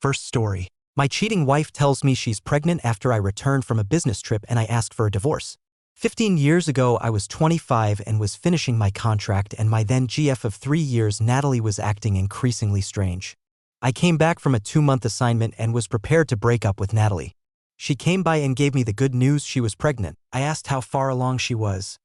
First story. My cheating wife tells me she's pregnant after I returned from a business trip and I asked for a divorce. 15 years ago, I was 25 and was finishing my contract, and my then GF of 3 years, Natalie, was acting increasingly strange. I came back from a 2-month assignment and was prepared to break up with Natalie. She came by and gave me the good news she was pregnant. I asked how far along she was.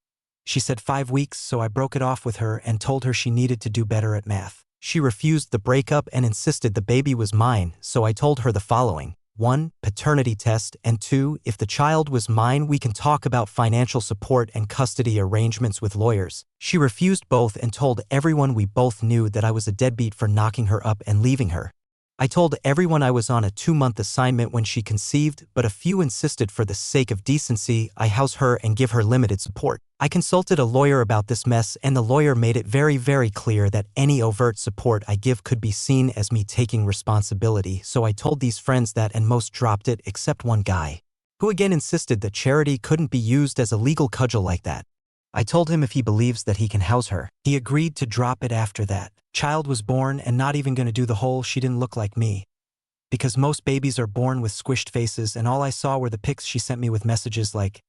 She said 5 weeks, so I broke it off with her and told her she needed to do better at math. She refused the breakup and insisted the baby was mine, so I told her the following: 1. Paternity test, and 2. If the child was mine, we can talk about financial support and custody arrangements with lawyers. She refused both and told everyone we both knew that I was a deadbeat for knocking her up and leaving her. I told everyone I was on a 2-month assignment when she conceived, but a few insisted for the sake of decency I house her and give her limited support. I consulted a lawyer about this mess, and the lawyer made it very clear that any overt support I give could be seen as me taking responsibility, so I told these friends that, and most dropped it except one guy, who again insisted that charity couldn't be used as a legal cudgel like that. I told him if he believes that he can house her. He agreed to drop it after that. Child was born, and not even gonna do the whole she didn't look like me, because most babies are born with squished faces, and all I saw were the pics she sent me with messages like,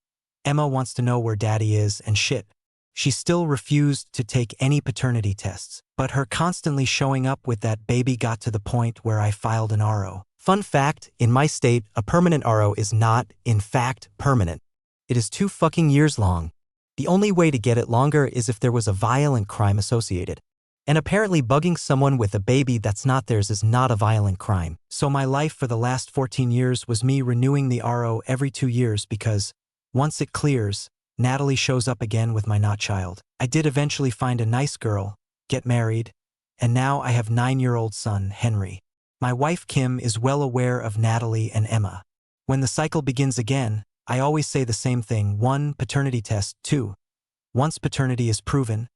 "Emma wants to know where daddy is," and shit. She still refused to take any paternity tests, but her constantly showing up with that baby got to the point where I filed an RO. Fun fact, in my state, a permanent RO is not, in fact, permanent. It is 2 fucking years long. The only way to get it longer is if there was a violent crime associated. And apparently bugging someone with a baby that's not theirs is not a violent crime. So my life for the last 14 years was me renewing the RO every 2 years because, once it clears, Natalie shows up again with my not child. I did eventually find a nice girl, get married, and now I have 9-year-old son, Henry. My wife, Kim, is well aware of Natalie and Emma. When the cycle begins again, I always say the same thing: 1. Paternity test. 2. Once paternity is proven,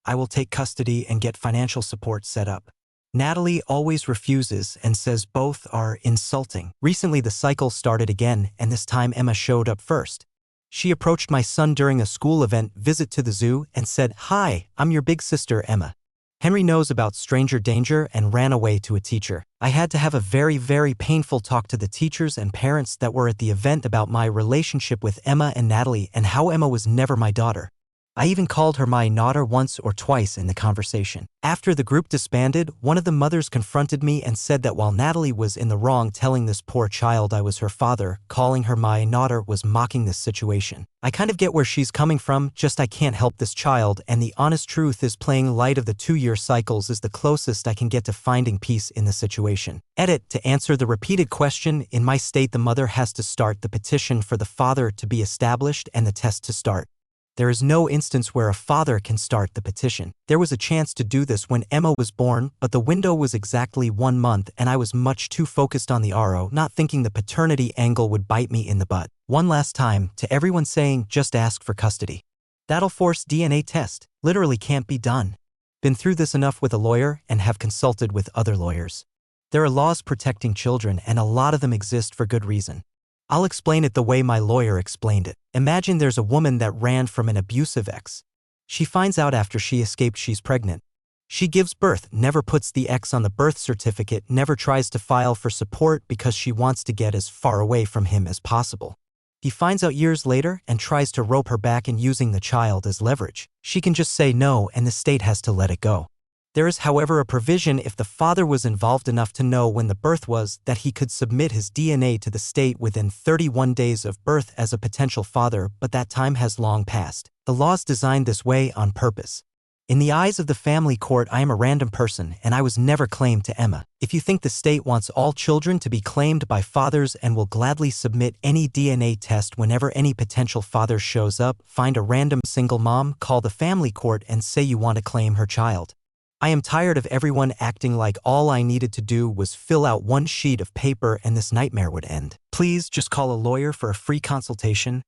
I will take custody and get financial support set up. Natalie always refuses and says both are insulting. Recently the cycle started again, and this time Emma showed up first. She approached my son during a school event visit to the zoo and said, "Hi, I'm your big sister, Emma." Henry knows about stranger danger and ran away to a teacher. I had to have a very painful talk to the teachers and parents that were at the event about my relationship with Emma and Natalie and how Emma was never my daughter. I even called her my daughter once or twice in the conversation. After the group disbanded, one of the mothers confronted me and said that while Natalie was in the wrong telling this poor child I was her father, calling her my daughter was mocking this situation. I kind of get where she's coming from, just I can't help this child, and the honest truth is playing light of the 2-year cycles is the closest I can get to finding peace in the situation. Edit: to answer the repeated question, in my state the mother has to start the petition for the father to be established and the test to start. There is no instance where a father can start the petition. There was a chance to do this when Emma was born, but the window was exactly 1 month and I was much too focused on the RO, not thinking the paternity angle would bite me in the butt. One last time, to everyone saying, just ask for custody. That'll force DNA test. Literally can't be done. Been through this enough with a lawyer and have consulted with other lawyers. There are laws protecting children, and a lot of them exist for good reason. I'll explain it the way my lawyer explained it. Imagine there's a woman that ran from an abusive ex. She finds out after she escaped she's pregnant. She gives birth, never puts the ex on the birth certificate, never tries to file for support because she wants to get as far away from him as possible. He finds out years later and tries to rope her back in using the child as leverage. She can just say no, and the state has to let it go. There is, however, a provision if the father was involved enough to know when the birth was that he could submit his DNA to the state within 31 days of birth as a potential father, but that time has long passed. The law's designed this way on purpose. In the eyes of the family court, I am a random person and I was never claimed to Emma. If you think the state wants all children to be claimed by fathers and will gladly submit any DNA test whenever any potential father shows up, find a random single mom, call the family court and say you want to claim her child. I am tired of everyone acting like all I needed to do was fill out 1 sheet of paper and this nightmare would end. Please just call a lawyer for a free consultation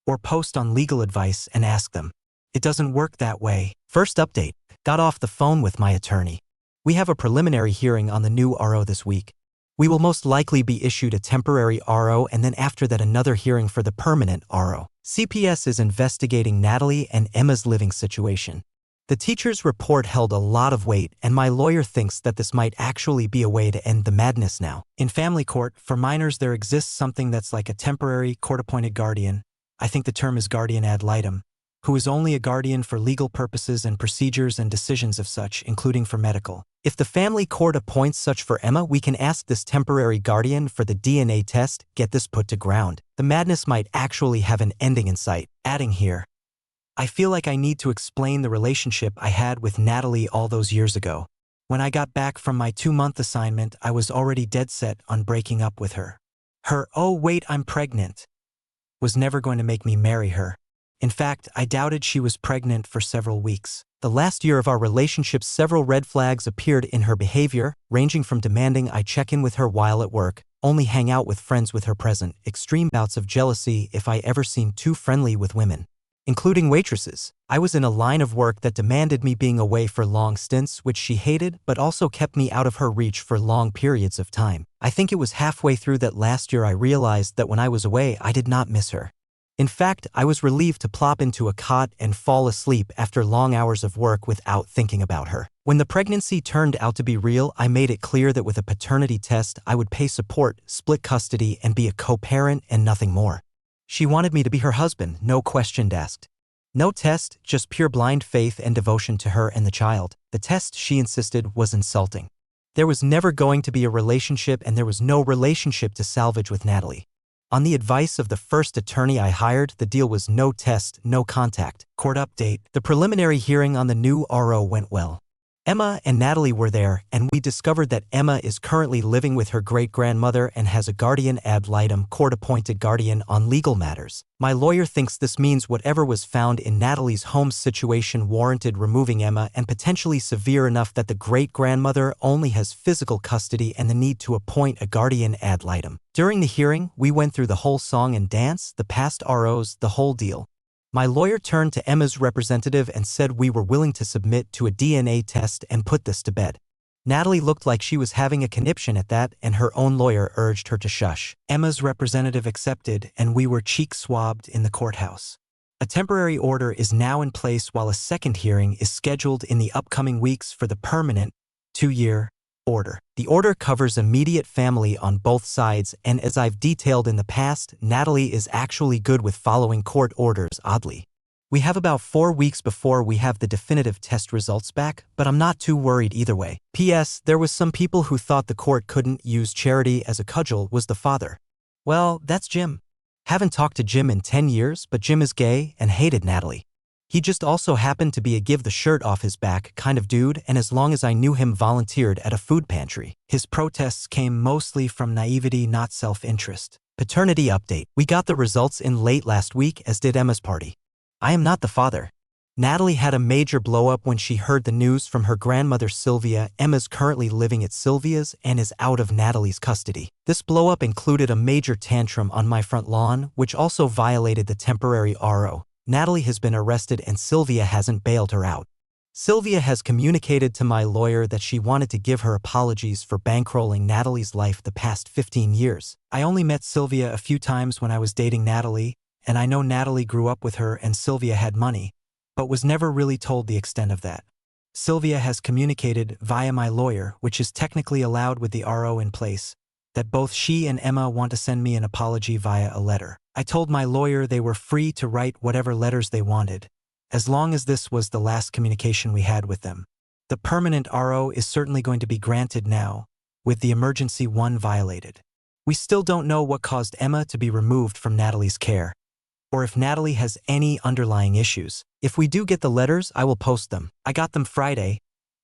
or post on legal advice and ask them. It doesn't work that way. First update: got off the phone with my attorney. We have a preliminary hearing on the new RO this week. We will most likely be issued a temporary RO and then after that another hearing for the permanent RO. CPS is investigating Natalie and Emma's living situation. The teacher's report held a lot of weight, and my lawyer thinks that this might actually be a way to end the madness now. In family court, for minors there exists something that's like a temporary court-appointed guardian, I think the term is guardian ad litem, who is only a guardian for legal purposes and procedures and decisions of such, including for medical. If the family court appoints such for Emma, we can ask this temporary guardian for the DNA test, get this put to ground. The madness might actually have an ending in sight. Adding here, I feel like I need to explain the relationship I had with Natalie all those years ago. When I got back from my 2-month assignment, I was already dead set on breaking up with her. Her "oh wait, I'm pregnant" was never going to make me marry her. In fact, I doubted she was pregnant for several weeks. The last year of our relationship, several red flags appeared in her behavior, ranging from demanding I check in with her while at work, only hang out with friends with her present, extreme bouts of jealousy if I ever seemed too friendly with women, including waitresses. I was in a line of work that demanded me being away for long stints, which she hated, but also kept me out of her reach for long periods of time. I think it was halfway through that last year I realized that when I was away, I did not miss her. In fact, I was relieved to plop into a cot and fall asleep after long hours of work without thinking about her. When the pregnancy turned out to be real, I made it clear that with a paternity test, I would pay support, split custody, and be a co-parent and nothing more. She wanted me to be her husband, no questions asked. No test, just pure blind faith and devotion to her and the child. The test, she insisted, was insulting. There was never going to be a relationship, and there was no relationship to salvage with Natalie. On the advice of the first attorney I hired, the deal was no test, no contact. Court update. The preliminary hearing on the new RO went well. Emma and Natalie were there, and we discovered that Emma is currently living with her great-grandmother and has a guardian ad litem, court-appointed guardian on legal matters. My lawyer thinks this means whatever was found in Natalie's home situation warranted removing Emma, and potentially severe enough that the great-grandmother only has physical custody and the need to appoint a guardian ad litem. During the hearing, we went through the whole song and dance, the past ROs, the whole deal. My lawyer turned to Emma's representative and said we were willing to submit to a DNA test and put this to bed. Natalie looked like she was having a conniption at that, and her own lawyer urged her to shush. Emma's representative accepted, and we were cheek swabbed in the courthouse. A temporary order is now in place while a second hearing is scheduled in the upcoming weeks for the permanent 2-year order. The order covers immediate family on both sides, and as I've detailed in the past, Natalie is actually good with following court orders, oddly. We have about 4 weeks before we have the definitive test results back, but I'm not too worried either way. P.S. There was some people who thought the court couldn't use charity as a cudgel. Was the father. Well, that's Jim. Haven't talked to Jim in 10 years, but Jim is gay and hated Natalie. He just also happened to be a give the shirt off his back kind of dude, and as long as I knew him, volunteered at a food pantry. His protests came mostly from naivety, not self-interest. Paternity update. We got the results in late last week, as did Emma's party. I am not the father. Natalie had a major blow-up when she heard the news from her grandmother Sylvia. Emma's currently living at Sylvia's and is out of Natalie's custody. This blow-up included a major tantrum on my front lawn, which also violated the temporary RO. Natalie has been arrested and Sylvia hasn't bailed her out. Sylvia has communicated to my lawyer that she wanted to give her apologies for bankrolling Natalie's life the past 15 years. I only met Sylvia a few times when I was dating Natalie, and I know Natalie grew up with her and Sylvia had money, but was never really told the extent of that. Sylvia has communicated via my lawyer, which is technically allowed with the RO in place, that both she and Emma want to send me an apology via a letter. I told my lawyer they were free to write whatever letters they wanted, as long as this was the last communication we had with them. The permanent RO is certainly going to be granted now, with the emergency one violated. We still don't know what caused Emma to be removed from Natalie's care, or if Natalie has any underlying issues. If we do get the letters, I will post them. I got them Friday,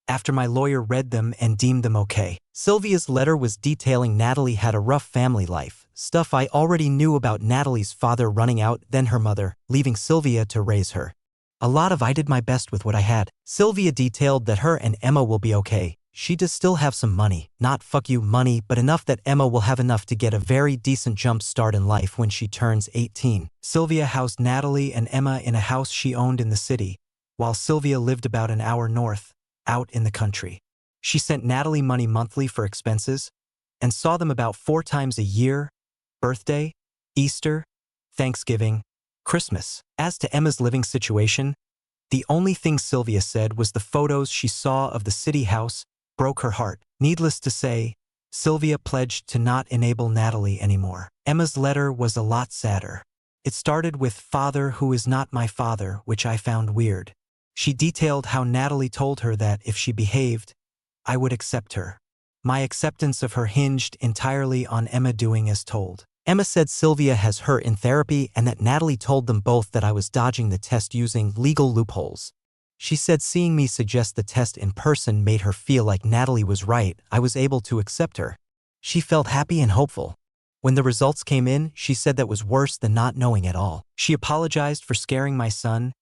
after my lawyer read them and deemed them okay. Sylvia's letter was detailing Natalie had a rough family life, stuff I already knew about Natalie's father running out, then her mother, leaving Sylvia to raise her. A lot of I did my best with what I had. Sylvia detailed that her and Emma will be okay. She does still have some money, not fuck you money, but enough that Emma will have enough to get a very decent jump start in life when she turns 18. Sylvia housed Natalie and Emma in a house she owned in the city, while Sylvia lived about an hour north, out in the country. She sent Natalie money monthly for expenses, and saw them about 4 times a year: birthday, Easter, Thanksgiving, Christmas. As to Emma's living situation, The only thing Sylvia said was the photos she saw of the city house broke her heart. Needless to say, Sylvia pledged to not enable Natalie anymore. Emma's letter was a lot sadder. It started with "Father who is not my father," which I found weird. She detailed how Natalie told her that if she behaved, I would accept her. My acceptance of her hinged entirely on Emma doing as told. Emma said Sylvia has her in therapy and that Natalie told them both that I was dodging the test using legal loopholes. She said seeing me suggest the test in person made her feel like Natalie was right. I was able to accept her. She felt happy and hopeful. When the results came in, she said that was worse than not knowing at all. She apologized for scaring my son,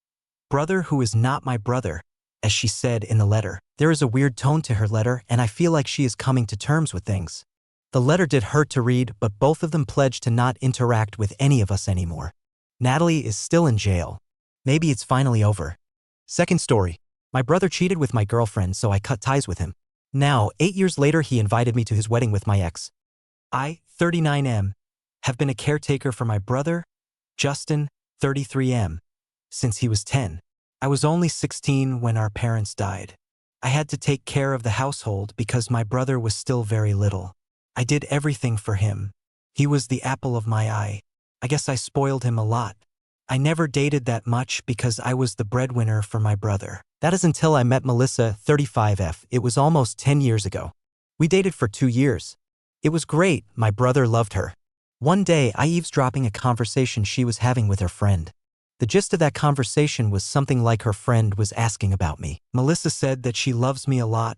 brother who is not my brother, as she said in the letter. There is a weird tone to her letter, and I feel like she is coming to terms with things. The letter did hurt to read, but both of them pledged to not interact with any of us anymore. Natalie is still in jail. Maybe it's finally over. Second story. My brother cheated with my girlfriend, so I cut ties with him. Now, 8 years later, he invited me to his wedding with my ex. I, 39M, have been a caretaker for my brother, Justin, 33M, since he was 10. I was only 16 when our parents died. I had to take care of the household because my brother was still very little. I did everything for him. He was the apple of my eye. I guess I spoiled him a lot. I never dated that much because I was the breadwinner for my brother. That is until I met Melissa, 35F. It was almost 10 years ago. We dated for 2 years. It was great. My brother loved her. One day, I eavesdropping a conversation she was having with her friend. The gist of that conversation was something like her friend was asking about me. Melissa said that she loves me a lot.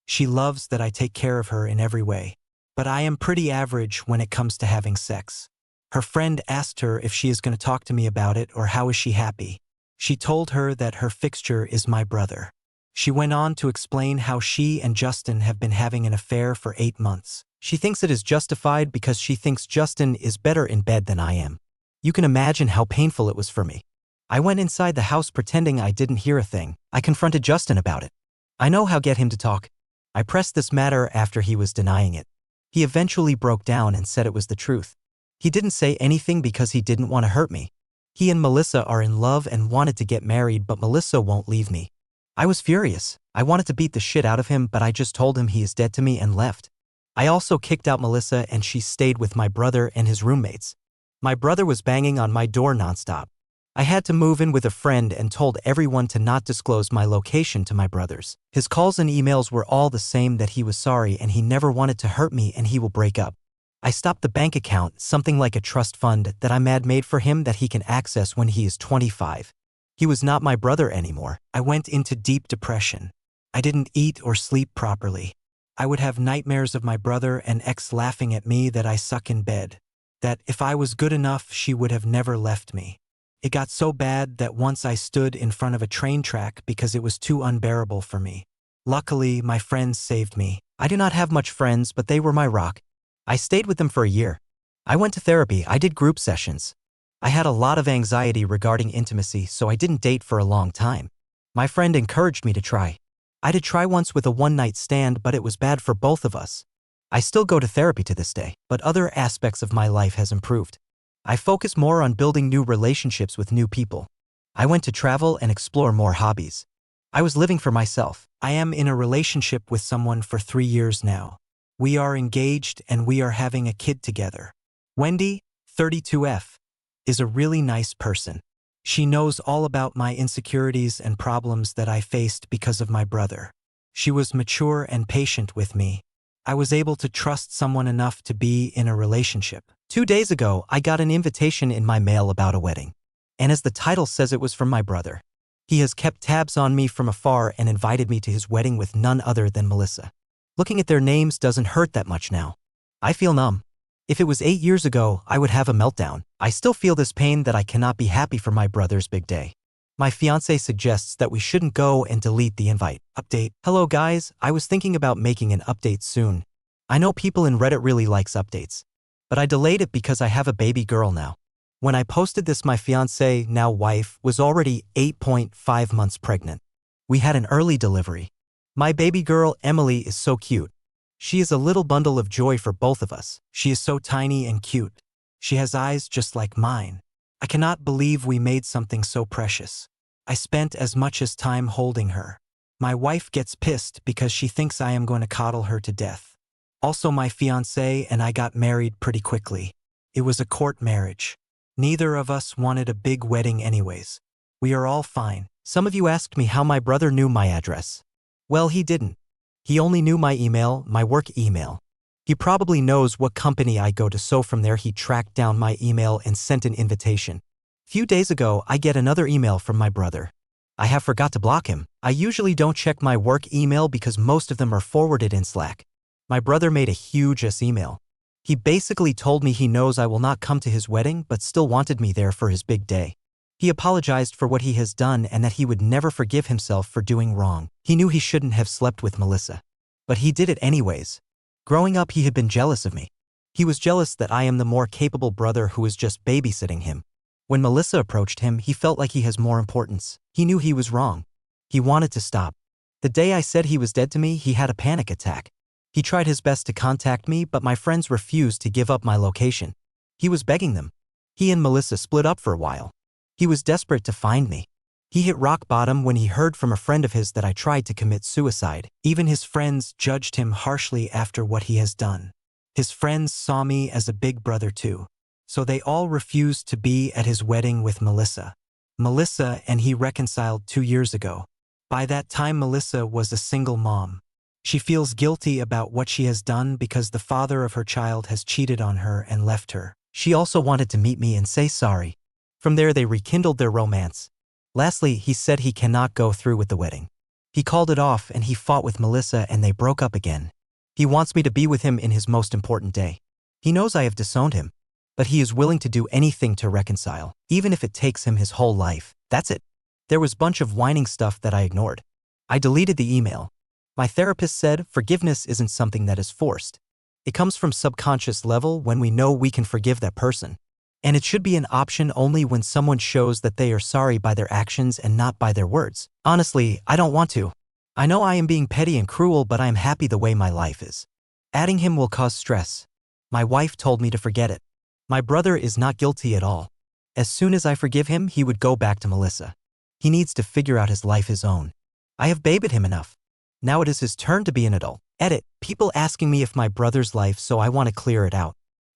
She loves that I take care of her in every way. But I am pretty average when it comes to having sex. Her friend asked her if she is going to talk to me about it or how is she happy. She told her that her fixture is my brother. She went on to explain how she and Justin have been having an affair for 8 months. She thinks it is justified because she thinks Justin is better in bed than I am. You can imagine how painful it was for me. I went inside the house pretending I didn't hear a thing. I confronted Justin about it. I know how to get him to talk. I pressed this matter after he was denying it. He eventually broke down and said it was the truth. He didn't say anything because he didn't want to hurt me. He and Melissa are in love and wanted to get married, but Melissa won't leave me. I was furious. I wanted to beat the shit out of him, but I just told him he is dead to me and left. I also kicked out Melissa and she stayed with my brother and his roommates. My brother was banging on my door nonstop. I had to move in with a friend and told everyone to not disclose my location to my brothers. His calls and emails were all the same, that he was sorry and he never wanted to hurt me and he will break up. I stopped the bank account, something like a trust fund that I had made for him that he can access when he is 25. He was not my brother anymore. I went into deep depression. I didn't eat or sleep properly. I would have nightmares of my brother and ex laughing at me that I suck in bed. That if I was good enough, she would have never left me. It got so bad that once I stood in front of a train track because it was too unbearable for me. Luckily, my friends saved me. I do not have much friends, but they were my rock. I stayed with them for a year. I went to therapy. I did group sessions. I had a lot of anxiety regarding intimacy, so I didn't date for a long time. My friend encouraged me to try. I did try once with a one-night stand, but it was bad for both of us. I still go to therapy to this day, but other aspects of my life has improved. I focus more on building new relationships with new people. I went to travel and explore more hobbies. I was living for myself. I am in a relationship with someone for 3 years now. We are engaged and we are having a kid together. Wendy, 32F, is a really nice person. She knows all about my insecurities and problems that I faced because of my brother. She was mature and patient with me. I was able to trust someone enough to be in a relationship. 2 days ago, I got an invitation in my mail about a wedding. And as the title says, it was from my brother. He has kept tabs on me from afar and invited me to his wedding with none other than Melissa. Looking at their names doesn't hurt that much now. I feel numb. If it was 8 years ago, I would have a meltdown. I still feel this pain that I cannot be happy for my brother's big day. My fiancé suggests that we shouldn't go and delete the invite. Update. Hello guys, I was thinking about making an update soon. I know people in Reddit really likes updates. But I delayed it because I have a baby girl now. When I posted this, my fiancé, now wife, was already 8.5 months pregnant. We had an early delivery. My baby girl, Emily, is so cute. She is a little bundle of joy for both of us. She is so tiny and cute. She has eyes just like mine. I cannot believe we made something so precious. I spent as much as time holding her. My wife gets pissed because she thinks I am going to coddle her to death. Also, my fiancé and I got married pretty quickly. It was a court marriage. Neither of us wanted a big wedding anyways. We are all fine. Some of you asked me how my brother knew my address. Well, he didn't. He only knew my email, my work email. He probably knows what company I go to, so from there he tracked down my email and sent an invitation. Few days ago, I get another email from my brother. I have forgot to block him. I usually don't check my work email because most of them are forwarded in Slack. My brother made a huge email. He basically told me he knows I will not come to his wedding but still wanted me there for his big day. He apologized for what he has done and that he would never forgive himself for doing wrong. He knew he shouldn't have slept with Melissa. But he did it anyways. Growing up, he had been jealous of me. He was jealous that I am the more capable brother who was just babysitting him. When Melissa approached him, he felt like he has more importance. He knew he was wrong. He wanted to stop. The day I said he was dead to me, he had a panic attack. He tried his best to contact me, but my friends refused to give up my location. He was begging them. He and Melissa split up for a while. He was desperate to find me. He hit rock bottom when he heard from a friend of his that I tried to commit suicide. Even his friends judged him harshly after what he has done. His friends saw me as a big brother too. So they all refused to be at his wedding with Melissa. Melissa and he reconciled 2 years ago. By that time, Melissa was a single mom. She feels guilty about what she has done because the father of her child has cheated on her and left her. She also wanted to meet me and say sorry. From there, they rekindled their romance. Lastly, he said he cannot go through with the wedding. He called it off and he fought with Melissa and they broke up again. He wants me to be with him in his most important day. He knows I have disowned him, but he is willing to do anything to reconcile, even if it takes him his whole life. That's it. There was a bunch of whining stuff that I ignored. I deleted the email. My therapist said forgiveness isn't something that is forced. It comes from subconscious level when we know we can forgive that person. And it should be an option only when someone shows that they are sorry by their actions and not by their words. Honestly, I don't want to. I know I am being petty and cruel, but I am happy the way my life is. Adding him will cause stress. My wife told me to forget it. My brother is not guilty at all. As soon as I forgive him, he would go back to Melissa. He needs to figure out his life his own. I have babied him enough. Now it is his turn to be an adult. Edit. People asking me if my brother's life, so I want to clear it out.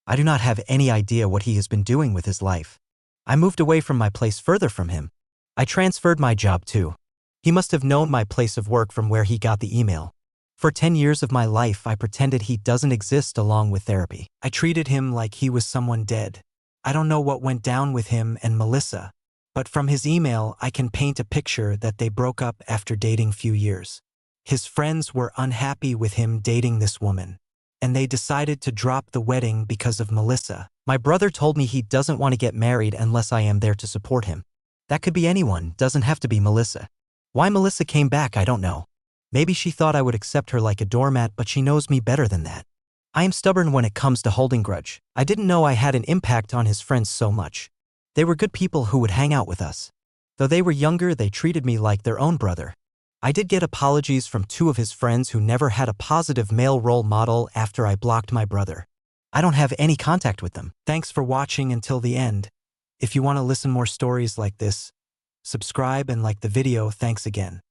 I do not have any idea what he has been doing with his life. I moved away from my place further from him. I transferred my job too. He must have known my place of work from where he got the email. For 10 years of my life, I pretended he doesn't exist along with therapy. I treated him like he was someone dead. I don't know what went down with him and Melissa, but from his email, I can paint a picture that they broke up after dating few years. His friends were unhappy with him dating this woman, and they decided to drop the wedding because of Melissa. My brother told me he doesn't want to get married unless I am there to support him. That could be anyone, doesn't have to be Melissa. Why Melissa came back, I don't know. Maybe she thought I would accept her like a doormat, but she knows me better than that. I am stubborn when it comes to holding grudge. I didn't know I had an impact on his friends so much. They were good people who would hang out with us. Though they were younger, they treated me like their own brother. I did get apologies from 2 of his friends who never had a positive male role model after I blocked my brother. I don't have any contact with them. Thanks for watching until the end. If you want to listen more stories like this, subscribe and like the video. Thanks again.